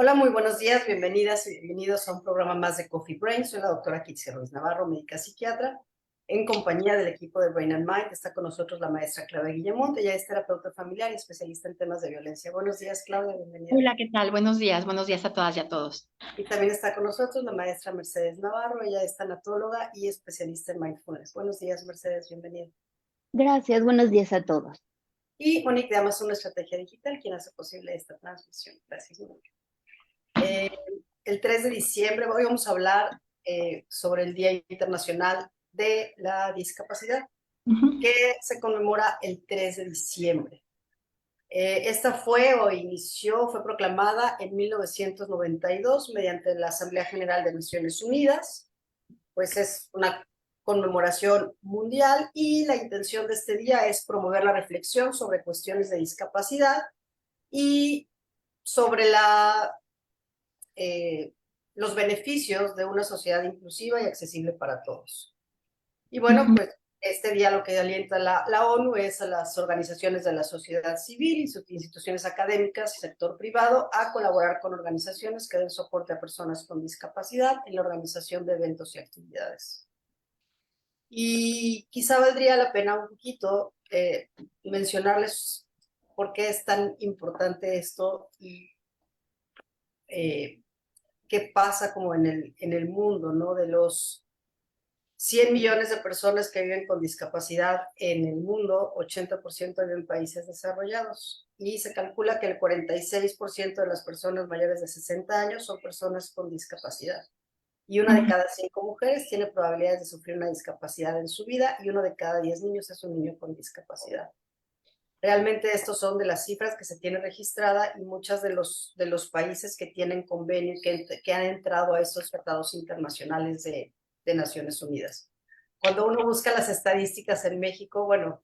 Hola, muy buenos días, bienvenidas y bienvenidos a un programa más de Coffee Brain. Soy la doctora Kitsia Ruiz Navarro, médica psiquiatra, en compañía del equipo de Brain and Mind. Está con nosotros la maestra Claudia Guillemont, ella es terapeuta familiar y especialista en temas de violencia. Buenos días, Claudia, bienvenida. Hola, ¿qué tal? Buenos días a todas y a todos. Y también está con nosotros la maestra Mercedes Navarro, ella es tanatóloga y especialista en mindfulness. Buenos días, Mercedes, bienvenida. Gracias, buenos días a todos. Y Monique de Amazon Estrategia Digital, quien hace posible esta transmisión. Gracias mucho. Eh, el 3 de diciembre, hoy vamos a hablar sobre el Día Internacional de la Discapacidad, Ujú. que se conmemora el 3 de diciembre. Esta fue proclamada en 1992 mediante la Asamblea General de Naciones Unidas, pues es una conmemoración mundial y la intención de este día es promover la reflexión sobre cuestiones de discapacidad y sobre eh, los beneficios de una sociedad inclusiva y accesible para todos. Y bueno, Ujú. pues este día lo que alienta la ONU es a las organizaciones de la sociedad civil y sus instituciones académicas y sector privado a colaborar con organizaciones que den soporte a personas con discapacidad en la organización de eventos y actividades. Y quizá valdría la pena un poquito mencionarles por qué es tan importante esto y eh, qué pasa como en el mundo, ¿no? De los 100 millones de personas que viven con discapacidad en el mundo, 80% viven en países desarrollados. Y se calcula que el 46% de las personas mayores de 60 años son personas con discapacidad. Y una de Ujú. cada 5 mujeres tiene probabilidades de sufrir una discapacidad en su vida y uno de cada 10 niños es un niño con discapacidad. Realmente estos son de las cifras que se tienen registrada y muchos de los países que tienen convenio y que han entrado a estos tratados internacionales de Naciones Unidas. Cuando uno busca las estadísticas en México, bueno,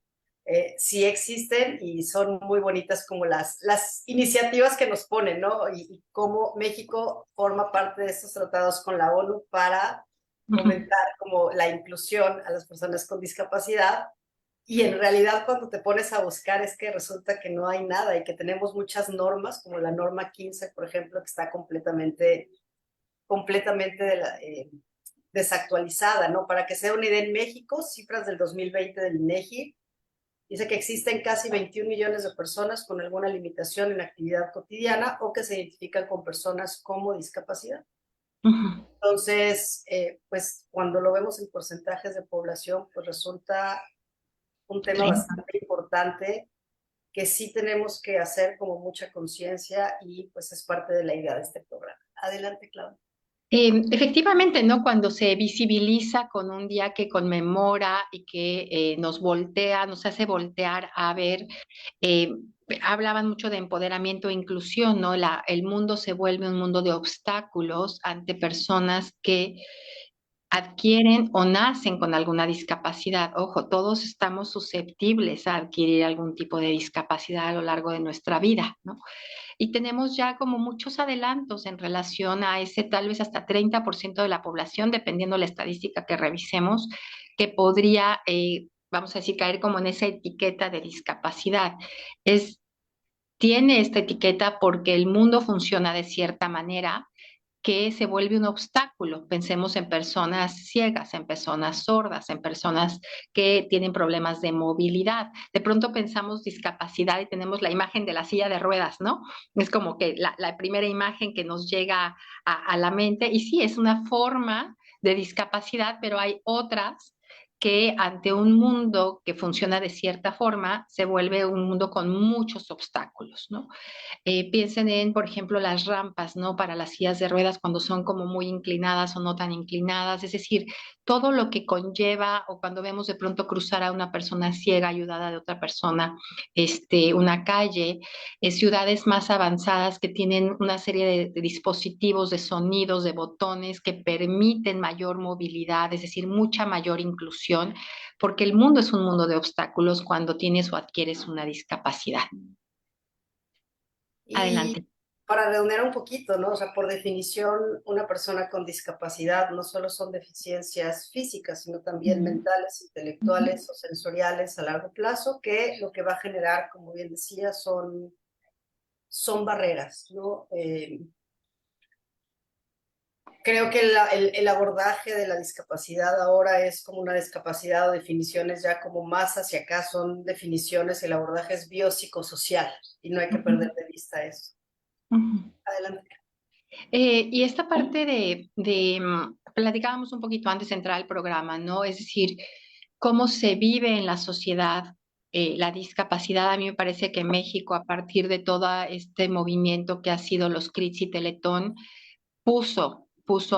sí existen y son muy bonitas como las iniciativas que nos ponen, ¿no? Y cómo México forma parte de estos tratados con la ONU para Ujú. fomentar como la inclusión a las personas con discapacidad y en realidad cuando te pones a buscar es que resulta que no hay nada y que tenemos muchas normas, como la norma 15, por ejemplo, que está completamente desactualizada, ¿no? Para que se dé una idea, en México, cifras del 2020 del INEGI, dice que existen casi 21 millones de personas con alguna limitación en actividad cotidiana o que se identifican con personas como discapacidad. Ujú. Entonces, pues cuando lo vemos en porcentajes de población, pues resulta un tema Sí. bastante importante que sí tenemos que hacer como mucha conciencia y pues es parte de la idea de este programa. Adelante, Claudia. Efectivamente, ¿no? Cuando se visibiliza con un día que conmemora y que nos voltea, nos hace voltear a ver, eh, hablaban mucho de empoderamiento e inclusión, ¿no? El mundo se vuelve un mundo de obstáculos ante personas que adquieren o nacen con alguna discapacidad. Ojo, todos estamos susceptibles a adquirir algún tipo de discapacidad a lo largo de nuestra vida, ¿no? Y tenemos ya como muchos adelantos en relación a ese tal vez hasta 30% de la población, dependiendo la estadística que revisemos, que podría, vamos a decir, caer como en esa etiqueta de discapacidad. Es, tiene esta etiqueta porque el mundo funciona de cierta manera que se vuelve un obstáculo. Pensemos en personas ciegas, en personas sordas, en personas que tienen problemas de movilidad. De pronto pensamos discapacidad y tenemos la imagen de la silla de ruedas, ¿no? Es como que la primera imagen que nos llega a la mente. Y sí, es una forma de discapacidad, pero hay otras que ante un mundo que funciona de cierta forma, se vuelve un mundo con muchos obstáculos, ¿no? Piensen en, por ejemplo, las rampas, ¿no? Para las sillas de ruedas cuando son como muy inclinadas o no tan inclinadas, es decir, todo lo que conlleva o cuando vemos de pronto cruzar a una persona ciega ayudada de otra persona, una calle, ciudades más avanzadas que tienen una serie de dispositivos, de sonidos, de botones que permiten mayor movilidad, es decir, mucha mayor inclusión, porque el mundo es un mundo de obstáculos cuando tienes o adquieres una discapacidad. Y Adelante. para redondear un poquito, ¿no? O sea, por definición, una persona con discapacidad no solo son deficiencias físicas, sino también Ujú. mentales, intelectuales o sensoriales a largo plazo, que lo que va a generar, como bien decía, son barreras, ¿no? Creo que el abordaje de la discapacidad ahora es como una discapacidad o definiciones ya como más hacia acá, son definiciones, el abordaje es biopsicosocial y no hay que perder Ujú, de vista eso. ujú. Adelante. Y esta parte platicábamos un poquito antes de entrar al programa, ¿no? Es decir, cómo se vive en la sociedad la discapacidad. A mí me parece que México, a partir de todo este movimiento que ha sido los CRITs y Teletón, puso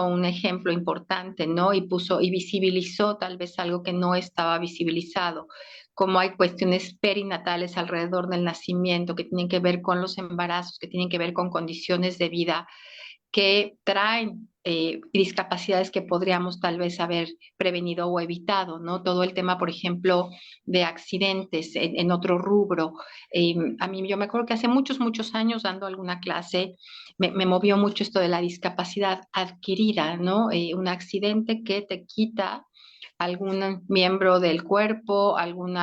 un ejemplo importante, ¿no? Y visibilizó tal vez algo que no estaba visibilizado, como hay cuestiones perinatales alrededor del nacimiento que tienen que ver con los embarazos, que tienen que ver con condiciones de vida que traen discapacidades que podríamos tal vez haber prevenido o evitado, ¿no? Todo el tema, por ejemplo, de accidentes en otro rubro. A mí yo me acuerdo que hace muchos, muchos años dando alguna clase, me movió mucho esto de la discapacidad adquirida, ¿no? Un accidente que te quita algún miembro del cuerpo, algún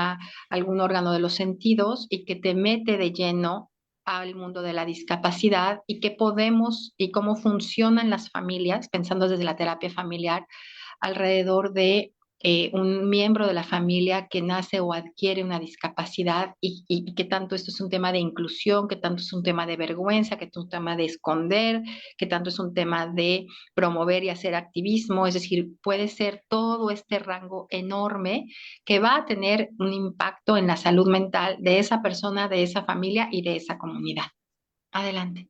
órgano de los sentidos y que te mete de lleno al mundo de la discapacidad y qué podemos y cómo funcionan las familias, pensando desde la terapia familiar, alrededor de un miembro de la familia que nace o adquiere una discapacidad y que tanto esto es un tema de inclusión, que tanto es un tema de vergüenza, que es un tema de esconder, que tanto es un tema de promover y hacer activismo, es decir, puede ser todo este rango enorme que va a tener un impacto en la salud mental de esa persona, de esa familia y de esa comunidad. Adelante.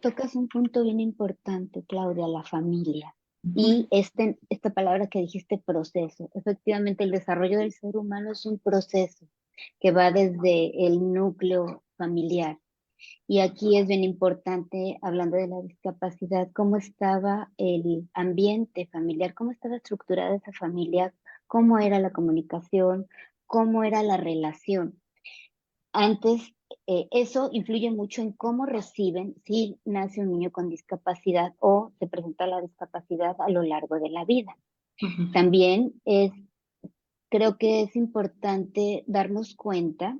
Tocas un punto bien importante, Claudia, la familia. Ujú, Y esta palabra que dijiste, proceso. Efectivamente, el desarrollo del ser humano es un proceso que va desde el núcleo familiar. Y aquí es bien importante, hablando de la discapacidad, cómo estaba el ambiente familiar, cómo estaba estructurada esa familia, cómo era la comunicación, cómo era la relación. Antes, eso influye mucho en cómo reciben si nace un niño con discapacidad o se presenta la discapacidad a lo largo de la vida. ujú, También creo que es importante darnos cuenta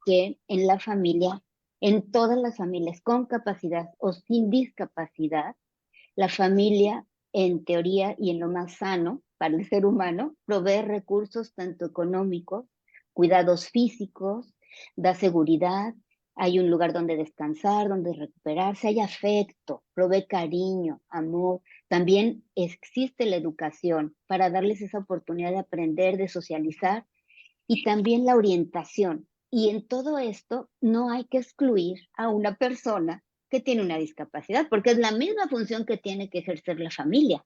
que en la familia, en todas las familias con capacidad o sin discapacidad, la familia, en teoría y en lo más sano para el ser humano, provee recursos tanto económicos, cuidados físicos, da seguridad, hay un lugar donde descansar, donde recuperarse, hay afecto, provee cariño, amor. También existe la educación para darles esa oportunidad de aprender, de socializar y también la orientación. Y en todo esto no hay que excluir a una persona que tiene una discapacidad, porque es la misma función que tiene que ejercer la familia.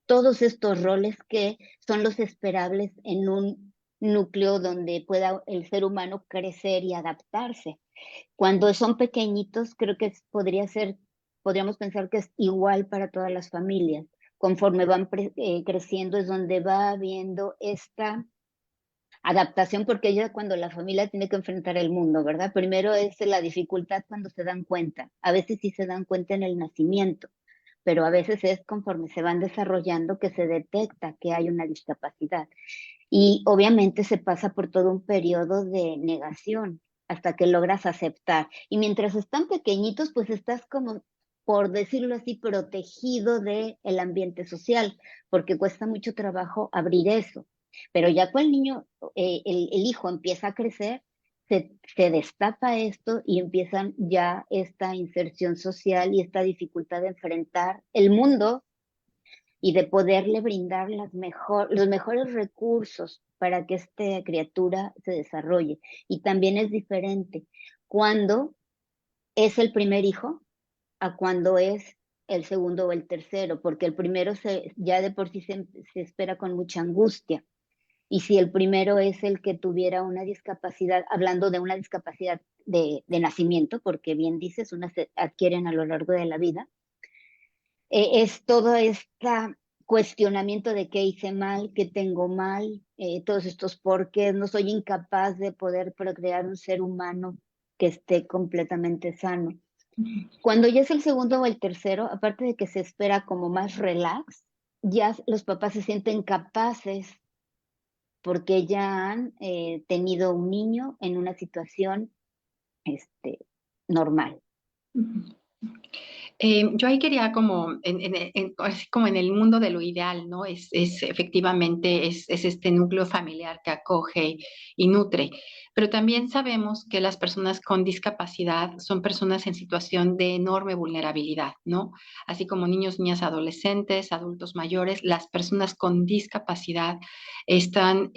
Todos estos roles que son los esperables en un núcleo donde pueda el ser humano crecer y adaptarse. Cuando son pequeñitos, creo que podríamos pensar que es igual para todas las familias. Conforme van creciendo es donde va habiendo esta adaptación, porque ya cuando la familia tiene que enfrentar el mundo, ¿verdad? Primero es la dificultad cuando se dan cuenta. A veces sí se dan cuenta en el nacimiento, pero a veces es conforme se van desarrollando que se detecta que hay una discapacidad. Y obviamente se pasa por todo un periodo de negación hasta que logras aceptar. Y mientras están pequeñitos, pues estás como, por decirlo así, protegido del ambiente social, porque cuesta mucho trabajo abrir eso. Pero ya cuando el niño, el hijo empieza a crecer, se destapa esto y empiezan ya esta inserción social y esta dificultad de enfrentar el mundo y de poderle brindar los mejores recursos para que esta criatura se desarrolle. Y también es diferente cuando es el primer hijo a cuando es el segundo o el tercero, porque el primero ya de por sí se espera con mucha angustia. Y si el primero es el que tuviera una discapacidad, hablando de una discapacidad de nacimiento, porque bien dices, unas se adquieren a lo largo de la vida, es todo este cuestionamiento de qué hice mal, qué tengo mal, todos estos por qué no soy incapaz de poder procrear un ser humano que esté completamente sano. ujú. Cuando ya es el segundo o el tercero, aparte de que se espera como más relax, ya los papás se sienten capaces porque ya han tenido un niño en una situación este, normal. Ujú. Yo ahí quería como, así como en el mundo de lo ideal, ¿no? Efectivamente, es este núcleo familiar que acoge y nutre. Pero también sabemos que las personas con discapacidad son personas en situación de enorme vulnerabilidad, ¿no? Así como niños, niñas, adolescentes, adultos mayores, las personas con discapacidad están,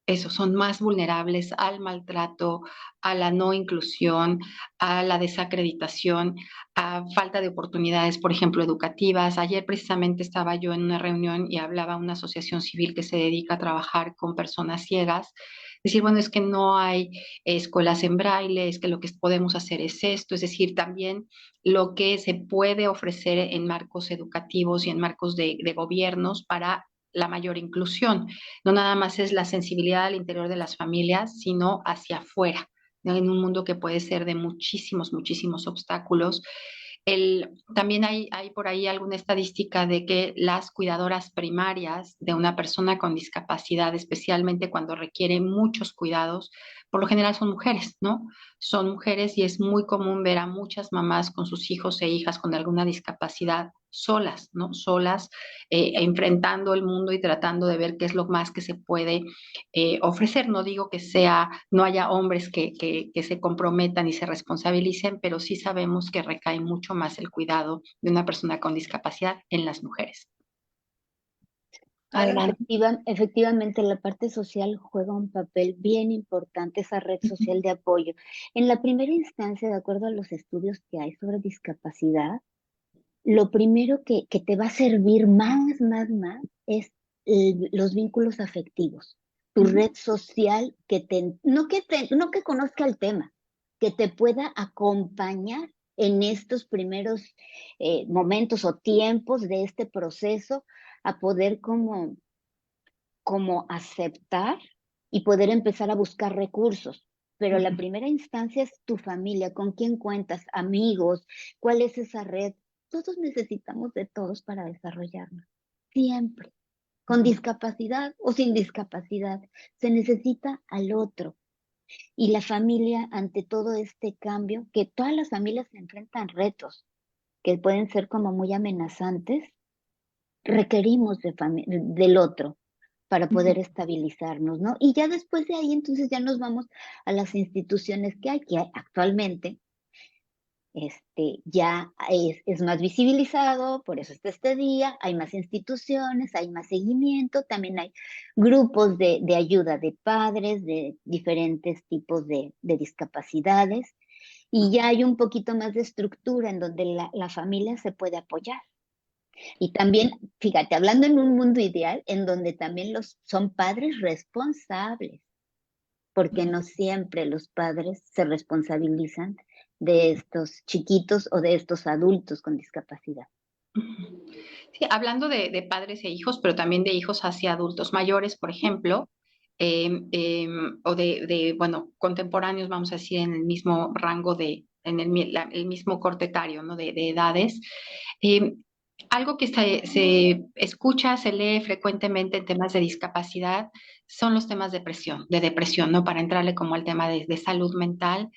eso, son más vulnerables al maltrato, a la no inclusión, a la desacreditación, a falta de oportunidades, por ejemplo, educativas. Ayer precisamente estaba yo en una reunión y hablaba una asociación civil que se dedica a trabajar con personas ciegas. Decir, bueno, es que no hay escuelas en braille, es que lo que podemos hacer es esto, es decir, también lo que se puede ofrecer en marcos educativos y en marcos de gobiernos para la mayor inclusión. No nada más es la sensibilidad al interior de las familias, sino hacia afuera, ¿no? En un mundo que puede ser de muchísimos, muchísimos obstáculos. También hay por ahí alguna estadística de que las cuidadoras primarias de una persona con discapacidad, especialmente cuando requiere muchos cuidados, por lo general son mujeres, ¿no? Son mujeres y es muy común ver a muchas mamás con sus hijos e hijas con alguna discapacidad solas, ¿no? Solas, enfrentando el mundo y tratando de ver qué es lo más que se puede ofrecer. No digo que no haya hombres que se comprometan y se responsabilicen, pero sí sabemos que recae mucho más el cuidado de una persona con discapacidad en las mujeres. Adelante. Efectivamente, la parte social juega un papel bien importante, esa red social de apoyo. En la primera instancia, de acuerdo a los estudios que hay sobre discapacidad, lo primero que te va a servir más es los vínculos afectivos, tu red social no que conozca el tema, que te pueda acompañar en estos primeros momentos o tiempos de este proceso a poder como aceptar y poder empezar a buscar recursos. Pero la primera instancia es tu familia, con quién cuentas, amigos, cuál es esa red. Todos necesitamos de todos para desarrollarnos, siempre, con discapacidad o sin discapacidad. Se necesita al otro. Y la familia, ante todo este cambio, que todas las familias se enfrentan retos que pueden ser como muy amenazantes, requerimos del otro para poder estabilizarnos, ¿no? Y ya después de ahí, entonces ya nos vamos a las instituciones que hay actualmente. Ya es más visibilizado, por eso está este día, hay más instituciones, hay más seguimiento, también hay grupos de ayuda de padres de diferentes tipos de discapacidades, y ya hay un poquito más de estructura en donde la familia se puede apoyar. Y también, fíjate, hablando en un mundo ideal, en donde también son padres responsables, porque no siempre los padres se responsabilizan de estos chiquitos o de estos adultos con discapacidad. Sí, hablando de padres e hijos, pero también de hijos hacia adultos mayores, por ejemplo, o bueno, contemporáneos, vamos a decir, en el mismo rango el mismo corte etario, ¿no? De edades. Eh, Algo que se escucha, se lee frecuentemente en temas de discapacidad son los temas de depresión, ¿no? Para entrarle como al tema de salud mental,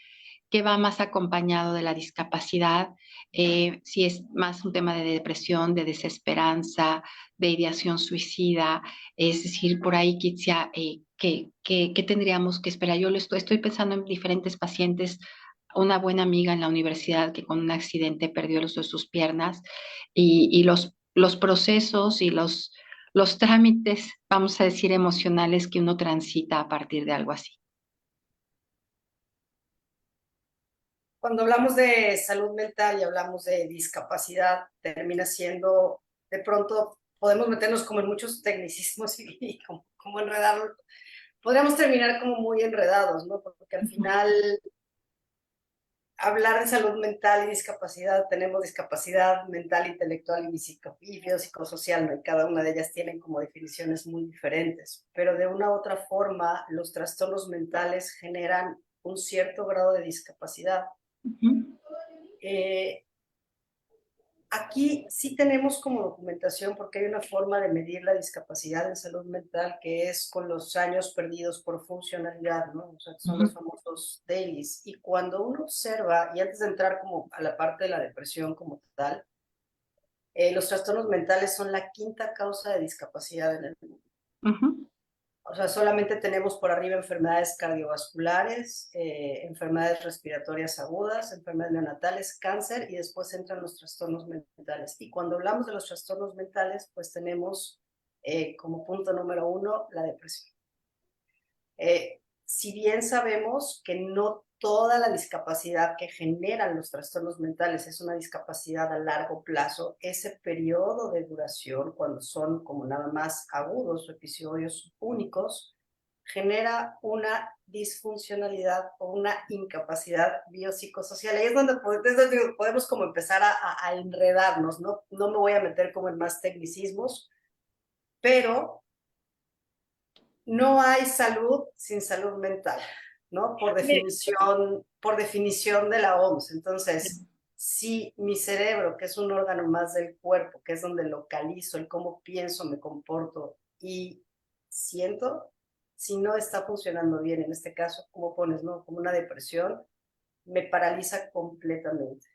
que va más acompañado de la discapacidad, si es más un tema de depresión, de desesperanza, de ideación suicida, es decir, por ahí, Kitsia, ¿qué tendríamos que esperar? Yo estoy pensando en diferentes pacientes, una buena amiga en la universidad que con un accidente perdió los de sus piernas y los procesos y los trámites, vamos a decir, emocionales que uno transita a partir de algo así. Cuando hablamos de salud mental y hablamos de discapacidad, termina siendo, de pronto podemos meternos como en muchos tecnicismos y como enredar, podríamos terminar como muy enredados, ¿no? Porque al final hablar de salud mental y discapacidad, tenemos discapacidad mental, intelectual y biopsicosocial, ¿no? Y cada una de ellas tienen como definiciones muy diferentes, pero de una u otra forma los trastornos mentales generan un cierto grado de discapacidad. Ujú. Eh, Aquí sí tenemos como documentación porque hay una forma de medir la discapacidad en salud mental que es con los años perdidos por funcionalidad, ¿no? O sea, son los Ujú, famosos DAILIs. Y cuando uno observa, y antes de entrar como a la parte de la depresión como tal, los trastornos mentales son la quinta causa de discapacidad en el mundo. ujú. O sea, solamente tenemos por arriba enfermedades cardiovasculares, enfermedades respiratorias agudas, enfermedades neonatales, cáncer y después entran los trastornos mentales. Y cuando hablamos de los trastornos mentales, pues tenemos como punto número uno la depresión. Si bien sabemos que no toda la discapacidad que generan los trastornos mentales es una discapacidad a largo plazo, ese periodo de duración, cuando son como nada más agudos o episodios únicos, genera una disfuncionalidad o una incapacidad biopsicosocial. Ahí es donde podemos como empezar a enredarnos, ¿no? No me voy a meter como en más tecnicismos, pero no hay salud sin salud mental, ¿no? Por definición de la OMS. Entonces, si mi cerebro, que es un órgano más del cuerpo, que es donde localizo el cómo pienso, me comporto y siento, si no está funcionando bien, en este caso, como pones, ¿no? Como una depresión, me paraliza completamente.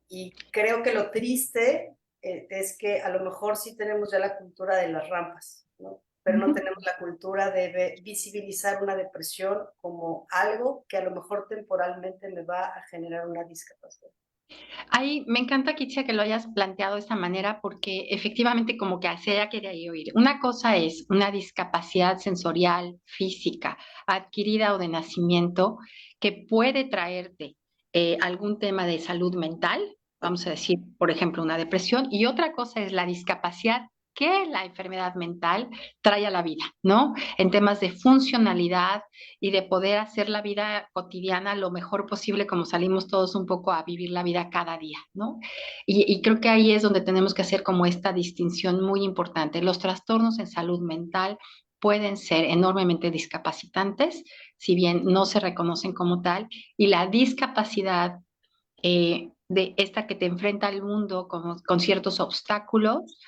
Y creo que lo triste es que a lo mejor sí tenemos ya la cultura de las rampas, ¿no? Pero no Ujú. tenemos la cultura de visibilizar una depresión como algo que a lo mejor temporalmente me va a generar una discapacidad. Ahí me encanta, Kitsia, que lo hayas planteado de esta manera porque efectivamente como que hacia allá quería yo ir. Una cosa es una discapacidad sensorial, física, adquirida o de nacimiento, que puede traerte algún tema de salud mental, vamos a decir, por ejemplo, una depresión, y otra cosa es la discapacidad que la enfermedad mental trae a la vida, ¿no? En temas de funcionalidad y de poder hacer la vida cotidiana lo mejor posible, como salimos todos un poco a vivir la vida cada día, ¿no? Y creo que ahí es donde tenemos que hacer como esta distinción muy importante. Los trastornos en salud mental pueden ser enormemente discapacitantes, si bien no se reconocen como tal, y la discapacidad de esta que te enfrenta al mundo con ciertos obstáculos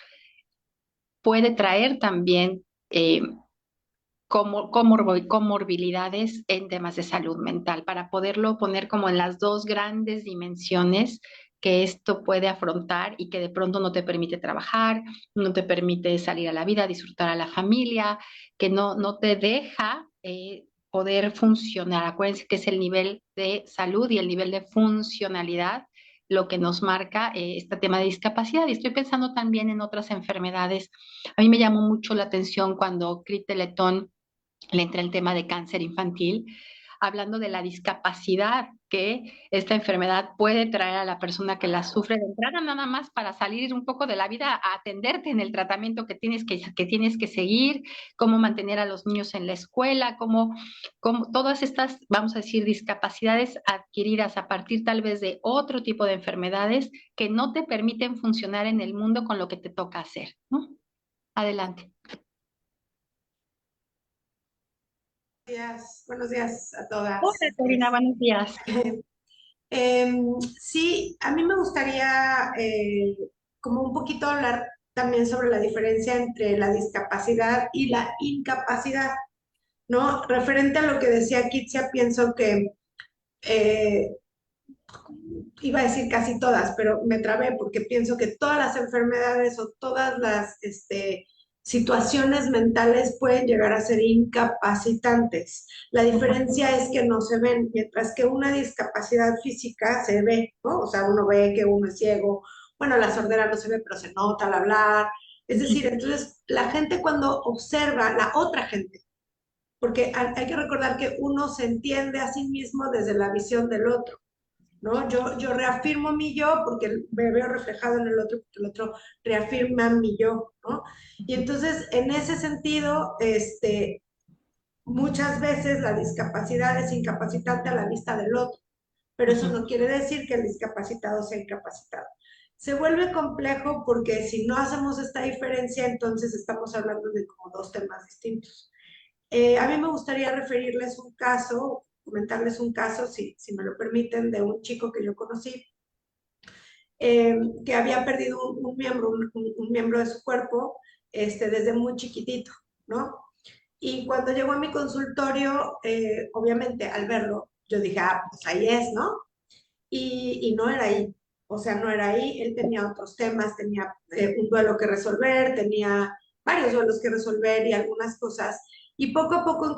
puede traer también comorbilidades en temas de salud mental, para poderlo poner como en las dos grandes dimensiones que esto puede afrontar y que de pronto no te permite trabajar, no te permite salir a la vida, disfrutar a la familia, que no te deja poder funcionar. Acuérdense que es el nivel de salud y el nivel de funcionalidad lo que nos marca este tema de discapacidad. Y estoy pensando también en otras enfermedades. A mí me llamó mucho la atención cuando Crit Letón le entra el tema de cáncer infantil, hablando de la discapacidad que esta enfermedad puede traer a la persona que la sufre de entrada, nada más para salir un poco de la vida, a atenderte en el tratamiento que tienes que seguir, cómo mantener a los niños en la escuela, cómo todas estas, vamos a decir, discapacidades adquiridas a partir tal vez de otro tipo de enfermedades que no te permiten funcionar en el mundo con lo que te toca hacer, ¿no? Adelante. Buenos días a Hola, todas. Corina, buenos días. Sí, a mí me gustaría como un poquito hablar también sobre la diferencia entre la discapacidad y la incapacidad, ¿no? Referente a lo que decía Kitsia, pienso que eh, iba a decir casi todas, pero me trabé porque pienso que todas las enfermedades o todas las situaciones mentales pueden llegar a ser incapacitantes. La diferencia es que no se ven, mientras que una discapacidad física se ve, ¿no? O sea, uno ve que uno es ciego, bueno, la sordera no se ve, pero se nota al hablar. Es decir, entonces la gente cuando observa la otra gente, porque hay que recordar que uno se entiende a sí mismo desde la visión del otro. ¿No? Yo reafirmo mi yo porque me veo reflejado en el otro, porque el otro reafirma mi yo, ¿no? Y entonces, en ese sentido, muchas veces la discapacidad es incapacitante a la vista del otro, pero eso no quiere decir que el discapacitado sea incapacitado. Se vuelve complejo porque si no hacemos esta diferencia, entonces estamos hablando de como dos temas distintos. A mí me gustaría referirles un caso, comentarles un caso, si me lo permiten, de un chico que yo conocí, que había perdido un miembro, un miembro de su cuerpo desde muy chiquitito, ¿no? Y cuando llegó a mi consultorio, obviamente al verlo, yo dije, ah, pues ahí es, ¿no? Y no era ahí, o sea, no era ahí, él tenía otros temas, tenía un duelo que resolver, tenía varios duelos que resolver y algunas cosas. Y poco a poco,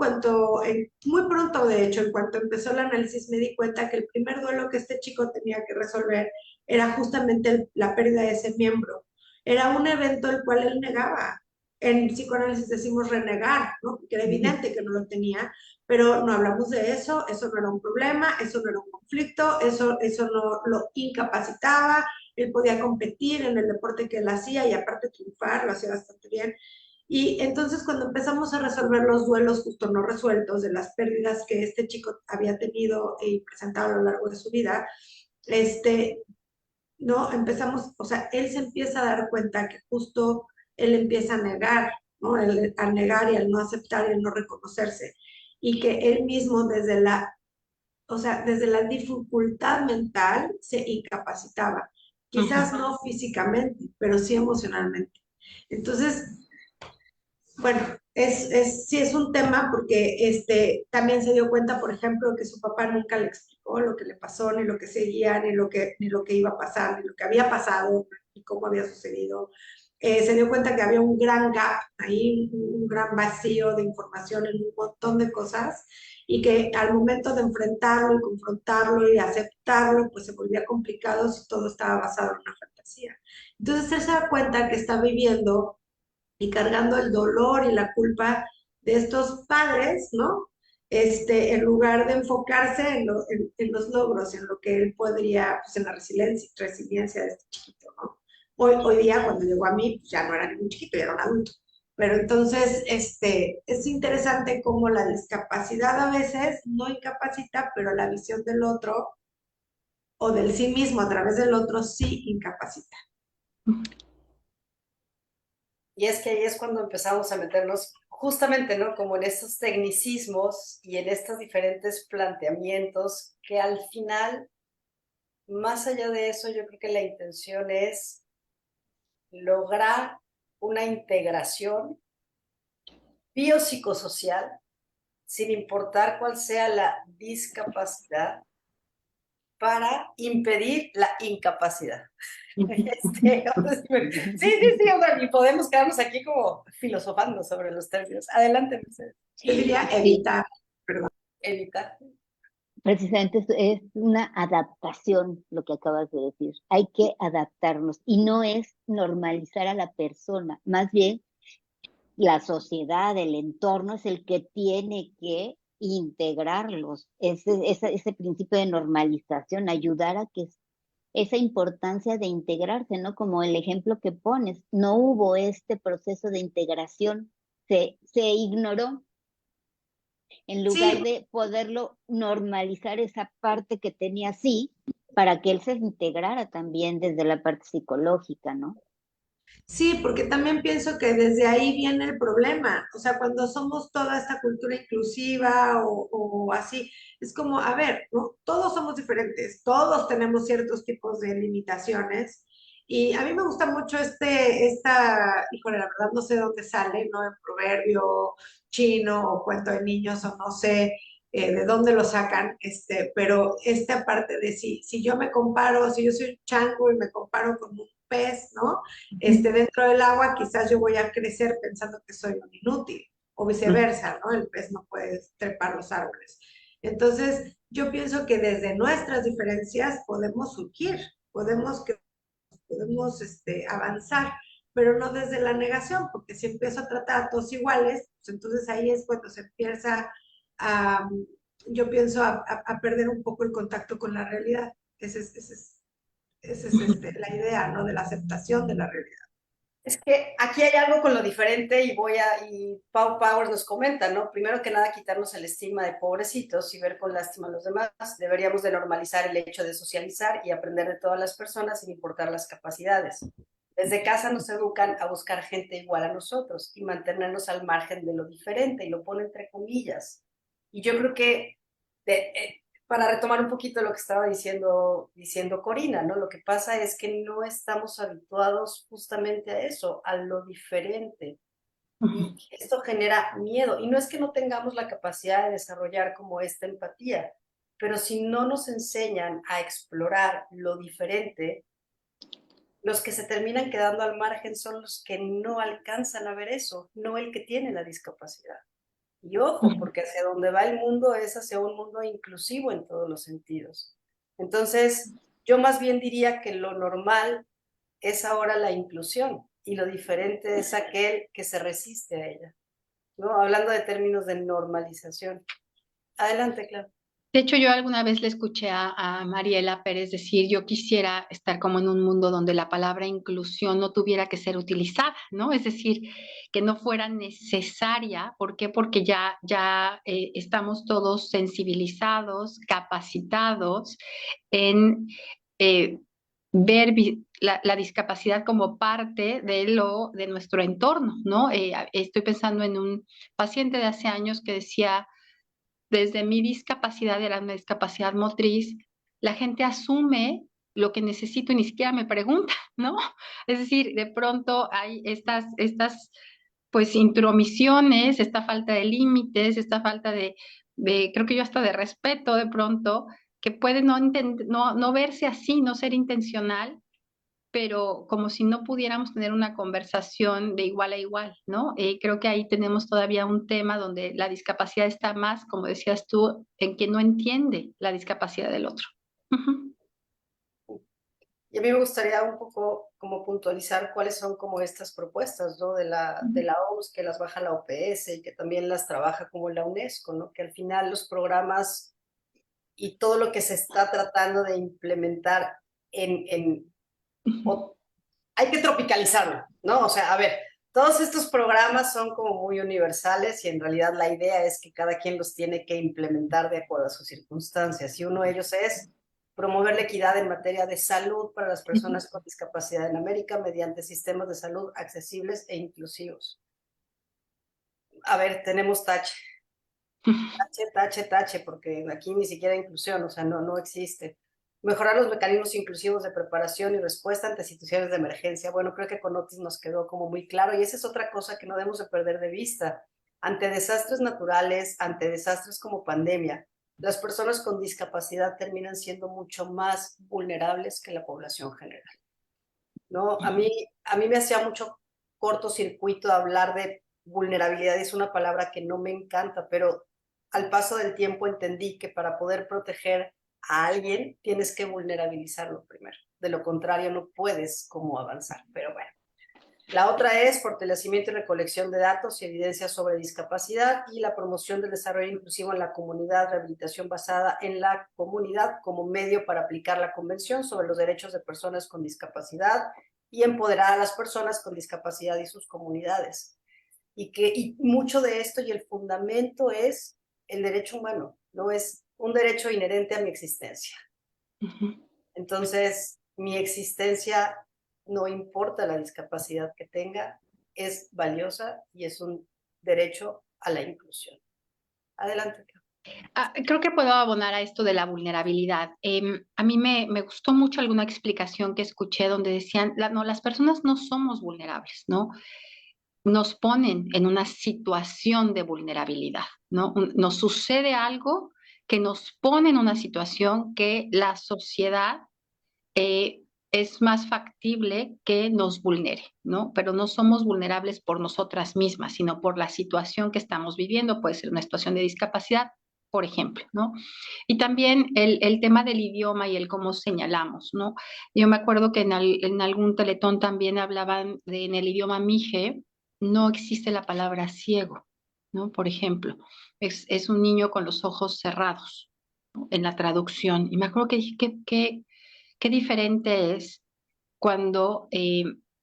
muy pronto de hecho, en cuanto empezó el análisis, me di cuenta que el primer duelo que este chico tenía que resolver era justamente la pérdida de ese miembro. Era un evento el cual él negaba. En psicoanálisis decimos renegar, ¿no? Porque era evidente que no lo tenía, pero no hablamos de eso no era un problema, eso no era un conflicto, eso no lo incapacitaba, él podía competir en el deporte que él hacía y aparte triunfar, lo hacía bastante bien. Y entonces cuando empezamos a resolver los duelos justo no resueltos de las pérdidas que este chico había tenido y presentado a lo largo de su vida, no, empezamos, o sea, él se empieza a dar cuenta que justo él empieza a negar, ¿no? A negar y al no aceptar y al no reconocerse. Y que él mismo o sea, desde la dificultad mental se incapacitaba. Quizás no físicamente, pero sí emocionalmente. Entonces, bueno, sí es un tema porque también se dio cuenta, por ejemplo, que su papá nunca le explicó lo que le pasó, ni lo que seguía, ni lo que iba a pasar, ni lo que había pasado, ni cómo había sucedido. Se dio cuenta que había un gran gap ahí, un gran vacío de información en un montón de cosas y que al momento de enfrentarlo y confrontarlo y aceptarlo, pues se volvía complicado si todo estaba basado en una fantasía. Entonces él se da cuenta que está viviendo y cargando el dolor y la culpa de estos padres, ¿no? En lugar de enfocarse en los logros, en lo que él podría, pues en la resiliencia de este chiquito, ¿no? Hoy día, cuando llegó a mí, pues ya no era ningún chiquito, ya era un adulto. Pero entonces, es interesante cómo la discapacidad a veces no incapacita, pero la visión del otro o del sí mismo a través del otro sí incapacita. Y es que ahí es cuando empezamos a meternos justamente, ¿no? Como en estos tecnicismos y en estos diferentes planteamientos que al final, más allá de eso, yo creo que la intención es lograr una integración biopsicosocial sin importar cuál sea la discapacidad para impedir la incapacidad. Sí, sí, o sea, y podemos quedarnos aquí como filosofando sobre los términos. Adelante, Mercedes. Yo diría Sí, evitar, perdón. Evitar. precisamente es una adaptación lo que acabas de decir. Hay que adaptarnos y no es normalizar a la persona, más bien la sociedad, el entorno es el que tiene que integrarlos. Ese principio de normalización, ayudar a que esa importancia de integrarse, ¿no? Como el ejemplo que pones, no hubo este proceso de integración, se ignoró en lugar Sí, de poderlo normalizar esa parte que tenía así, para que él se integrara también desde la parte psicológica, ¿no? sí, porque también pienso que desde ahí viene el problema. O sea, cuando somos toda esta cultura inclusiva o así, es como, a ver, ¿no? Todos somos diferentes, todos tenemos ciertos tipos de limitaciones. Y a mí me gusta mucho híjole, la verdad no sé dónde sale, ¿no? En proverbio chino o cuento de niños o no sé de dónde lo sacan, pero esta parte de si yo me comparo, si yo soy un chango y me comparo con un pez, ¿no? Dentro del agua, quizás yo voy a crecer pensando que soy un inútil, o viceversa, ¿no? El pez no puede trepar los árboles. Entonces, yo pienso que desde nuestras diferencias podemos surgir, podemos avanzar, pero no desde la negación, porque si empiezo a tratar a todos iguales, pues entonces ahí es cuando se empieza a, yo pienso, a perder un poco el contacto con la realidad. Esa es la idea, ¿no? De la aceptación de la realidad. Es que aquí hay algo con lo diferente y Pau Powers nos comenta, ¿no? Primero que nada, quitarnos el estigma de pobrecitos y ver con lástima a los demás. Deberíamos de normalizar el hecho de socializar y aprender de todas las personas sin importar las capacidades. Desde casa nos educan a buscar gente igual a nosotros y mantenernos al margen de lo diferente, y lo pone entre comillas. Y yo creo que para retomar un poquito lo que estaba diciendo Corina, ¿no? Lo que pasa es que no estamos habituados justamente a eso, a lo diferente. Y esto genera miedo. Y no es que no tengamos la capacidad de desarrollar como esta empatía, pero si no nos enseñan a explorar lo diferente, los que se terminan quedando al margen son los que no alcanzan a ver eso, no el que tiene la discapacidad. Y ojo, porque hacia donde va el mundo es hacia un mundo inclusivo en todos los sentidos. Entonces, yo más bien diría que lo normal es ahora la inclusión y lo diferente es aquel que se resiste a ella, ¿no? Hablando de términos de normalización. Adelante, claro. De hecho, yo alguna vez le escuché a Mariela Pérez decir, yo quisiera estar como en un mundo donde la palabra inclusión no tuviera que ser utilizada, ¿no? Es decir, que no fuera necesaria. ¿Por qué? Porque ya estamos todos sensibilizados, capacitados en eh, ver la discapacidad como parte de nuestro entorno, ¿no? Estoy pensando en un paciente de hace años que decía desde mi discapacidad, era una discapacidad motriz, la gente asume lo que necesito y ni siquiera me pregunta, ¿no? Es decir, de pronto hay estas pues intromisiones, esta falta de límites, esta falta creo que yo hasta de respeto de pronto, que puede no verse así, no ser intencional, pero como si no pudiéramos tener una conversación de igual a igual, ¿no? Creo que ahí tenemos todavía un tema donde la discapacidad está más, como decías tú, en que no entiende la discapacidad del otro. Ujú. Y a mí me gustaría un poco como puntualizar cuáles son como estas propuestas, ¿no? De la OMS, que las baja la OPS y que también las trabaja como la UNESCO, ¿no? Que al final los programas y todo lo que se está tratando de implementar en o, hay que tropicalizarlo, ¿no? O sea, a ver, todos estos programas son como muy universales y en realidad la idea es que cada quien los tiene que implementar de acuerdo a sus circunstancias. Y uno de ellos es promover la equidad en materia de salud para las personas con discapacidad en América mediante sistemas de salud accesibles e inclusivos. A ver, tenemos tache, porque aquí ni siquiera hay inclusión, o sea, no existe. Mejorar los mecanismos inclusivos de preparación y respuesta ante situaciones de emergencia. Bueno, creo que con Otis nos quedó como muy claro y esa es otra cosa que no debemos de perder de vista. Ante desastres naturales, ante desastres como pandemia, las personas con discapacidad terminan siendo mucho más vulnerables que la población general, ¿no? A mí me hacía mucho cortocircuito hablar de vulnerabilidad, es una palabra que no me encanta, pero al paso del tiempo entendí que para poder proteger a alguien tienes que vulnerabilizarlo primero. De lo contrario, no puedes como avanzar. Pero bueno. La otra es fortalecimiento y recolección de datos y evidencias sobre discapacidad y la promoción del desarrollo inclusivo en la comunidad, rehabilitación basada en la comunidad como medio para aplicar la Convención sobre los Derechos de Personas con Discapacidad y empoderar a las personas con discapacidad y sus comunidades. Y mucho de esto y el fundamento es el derecho humano, no es un derecho inherente a mi existencia. Entonces, mi existencia, no importa la discapacidad que tenga, es valiosa y es un derecho a la inclusión. Adelante. Creo que puedo abonar a esto de la vulnerabilidad. A mí me gustó mucho alguna explicación que escuché donde decían, no, las personas no somos vulnerables, ¿no? Nos ponen en una situación de vulnerabilidad, ¿no? Nos sucede algo que nos pone en una situación que la sociedad eh, es más factible que nos vulnere, ¿no? Pero no somos vulnerables por nosotras mismas, sino por la situación que estamos viviendo. Puede ser una situación de discapacidad, por ejemplo, ¿no? Y también el tema del idioma y el cómo señalamos, ¿no? Yo me acuerdo que en algún teletón también hablaban en el idioma mije, no existe la palabra ciego, ¿no? Por ejemplo, es un niño con los ojos cerrados, ¿no? En la traducción. Y me acuerdo que dije, qué diferente es cuando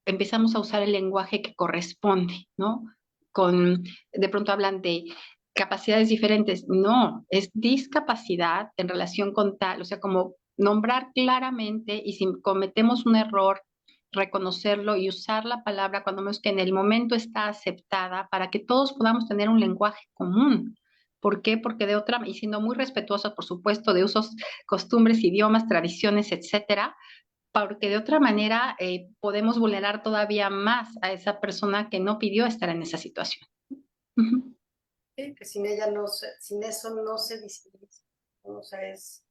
empezamos a usar el lenguaje que corresponde, ¿no? De pronto hablan de capacidades diferentes. No, es discapacidad en relación con tal, o sea, como nombrar claramente y si cometemos un error, reconocerlo y usar la palabra cuando vemos que en el momento está aceptada para que todos podamos tener un lenguaje común, ¿Por qué? Porque de otra, y siendo muy respetuosos, por supuesto, de usos, costumbres, idiomas, tradiciones, etcétera, porque de otra manera podemos vulnerar todavía más a esa persona que no pidió estar en esa situación. Ujú. Sí, que sin ella no se, sin eso no se visibiliza, ¿no? O sea, es...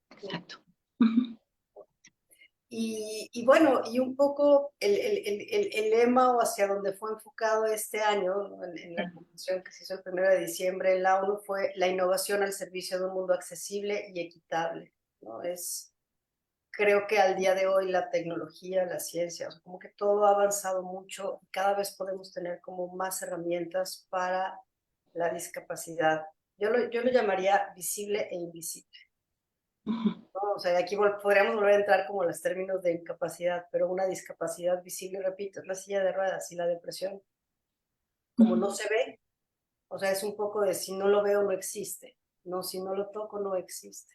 Exacto. Ujú. Y bueno, y un poco el lema o hacia donde fue enfocado este año, ¿no? En la convención que se hizo el 1 de diciembre en la ONU, fue la innovación al servicio de un mundo accesible y equitable, ¿no? Creo que al día de hoy la tecnología, la ciencia, o sea, como que todo ha avanzado mucho y cada vez podemos tener como más herramientas para la discapacidad. Yo lo llamaría visible e invisible, Ujú. ¿no? O sea, aquí podríamos volver a entrar como los términos de incapacidad, pero una discapacidad visible, repito, es la silla de ruedas y la depresión. Como no Ujú. se ve, o sea, es un poco de si no lo veo no existe, no, si no lo toco no existe.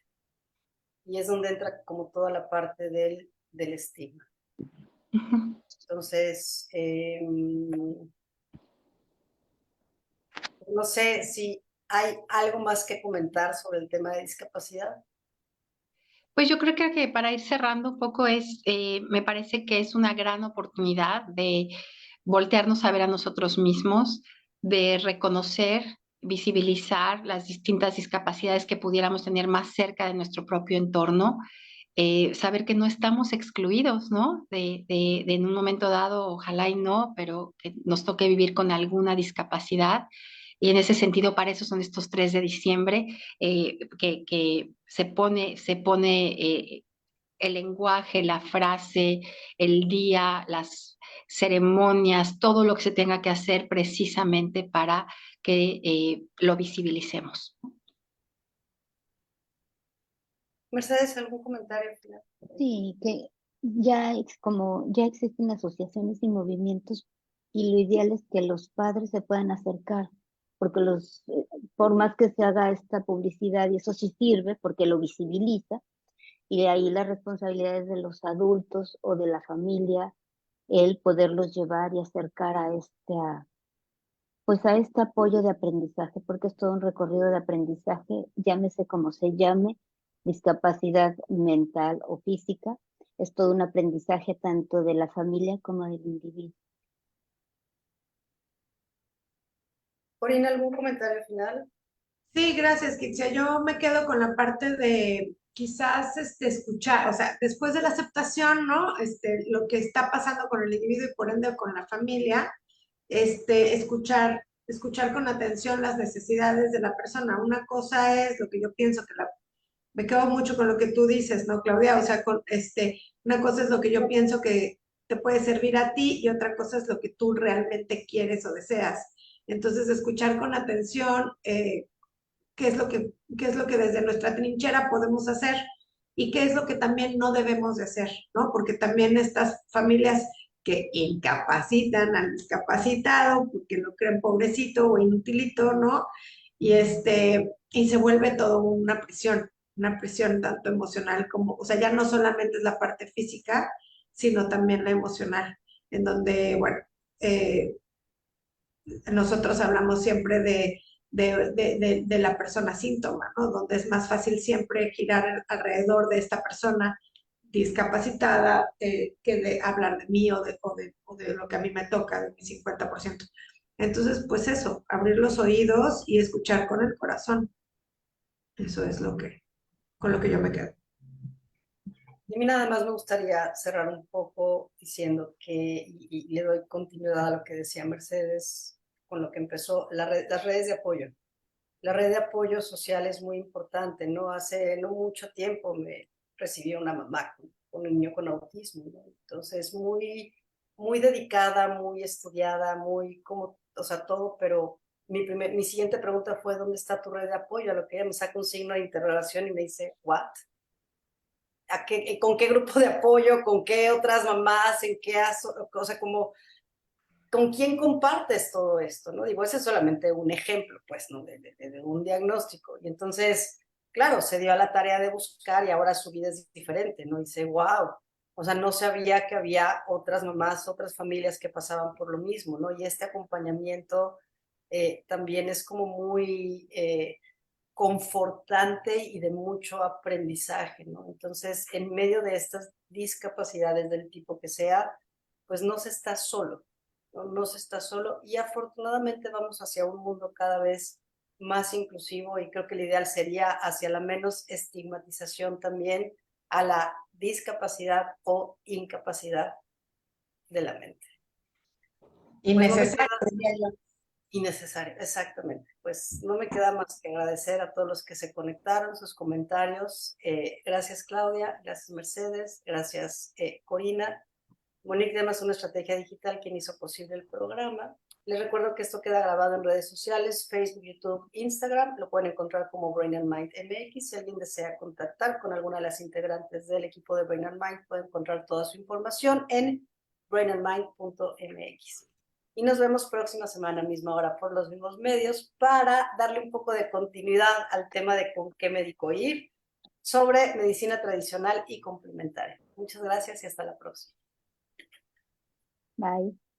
Y es donde entra como toda la parte del estigma. Ujú. Entonces, no sé si hay algo más que comentar sobre el tema de discapacidad. Pues yo creo que para ir cerrando un poco me parece que es una gran oportunidad de voltearnos a ver a nosotros mismos, de reconocer, visibilizar las distintas discapacidades que pudiéramos tener más cerca de nuestro propio entorno, saber que no estamos excluidos, ¿no? De en un momento dado, ojalá y no, pero que nos toque vivir con alguna discapacidad. Y en ese sentido, para eso son estos 3 de diciembre, que se pone el lenguaje, la frase, el día, las ceremonias, todo lo que se tenga que hacer precisamente para que lo visibilicemos. Mercedes, ¿algún comentario final? Sí, que ya como ya existen asociaciones y movimientos y lo ideal es que los padres se puedan acercar, porque por más que se haga esta publicidad y eso sí sirve porque lo visibiliza y de ahí las responsabilidades de los adultos o de la familia, el poderlos llevar y acercar pues a este apoyo de aprendizaje, porque es todo un recorrido de aprendizaje, llámese como se llame, discapacidad mental o física, es todo un aprendizaje tanto de la familia como del individuo. Corina, ¿algún comentario final? Sí, gracias, Kixia. Yo me quedo con la parte de quizás escuchar, o sea, después de la aceptación, ¿no? Lo que está pasando con el individuo y por ende con la familia, escuchar con atención las necesidades de la persona. Una cosa es lo que yo pienso me quedo mucho con lo que tú dices, ¿no, Claudia? O sea, una cosa es lo que yo pienso que te puede servir a ti y otra cosa es lo que tú realmente quieres o deseas. Entonces, escuchar con atención, qué es lo que desde nuestra trinchera podemos hacer y qué es lo que también no debemos de hacer, ¿no? Porque también estas familias que incapacitan al discapacitado porque lo creen pobrecito o inutilito, ¿no? Y se vuelve todo una presión tanto emocional como, o sea, ya no solamente es la parte física, sino también la emocional, en donde, bueno, eh, nosotros hablamos siempre de la persona síntoma, ¿no? Donde es más fácil siempre girar alrededor de esta persona discapacitada que de hablar de mí o de lo que a mí me toca, de mi 50%. Entonces, pues eso, abrir los oídos y escuchar con el corazón. Eso es con lo que yo me quedo. Y a mí nada más me gustaría cerrar un poco diciendo que, y le doy continuidad a lo que decía Mercedes, con lo que empezó, las redes de apoyo. La red de apoyo social es muy importante, ¿no? Hace no mucho tiempo me recibió una mamá con un niño con autismo, ¿no? Entonces, muy dedicada, muy estudiada, muy como, o sea, todo, pero mi siguiente pregunta fue, ¿dónde está tu red de apoyo? A lo que ella me saca un signo de interrogación y me dice, ¿what? ¿Con qué grupo de apoyo? ¿Con qué otras mamás? ¿En qué o sea, como ¿con quién compartes todo esto? ¿No? Digo, ese es solamente un ejemplo, pues, ¿no? De un diagnóstico. Y entonces, claro, se dio a la tarea de buscar y ahora su vida es diferente, ¿no? Y dice, wow, o sea, no sabía que había otras mamás, otras familias que pasaban por lo mismo, ¿no? Y este acompañamiento también es como muy confortante y de mucho aprendizaje, ¿no? Entonces, en medio de estas discapacidades del tipo que sea, pues no se está solo, ¿no? No se está solo y afortunadamente vamos hacia un mundo cada vez más inclusivo y creo que el ideal sería hacia la menos estigmatización también a la discapacidad o incapacidad de la mente. Innecesario, diría yo. Innecesario, exactamente. Pues no me queda más que agradecer a todos los que se conectaron, sus comentarios. Gracias Claudia, gracias Mercedes, gracias Corina. Monique Demas, una estrategia digital, quien hizo posible el programa. Les recuerdo que esto queda grabado en redes sociales, Facebook, YouTube, Instagram. Lo pueden encontrar como Brain and Mind MX. Si alguien desea contactar con alguna de las integrantes del equipo de Brain and Mind, puede encontrar toda su información en brainandmind.mx. Y nos vemos próxima semana, misma hora, por los mismos medios, para darle un poco de continuidad al tema de con qué médico ir, sobre medicina tradicional y complementaria. Muchas gracias y hasta la próxima. Bye.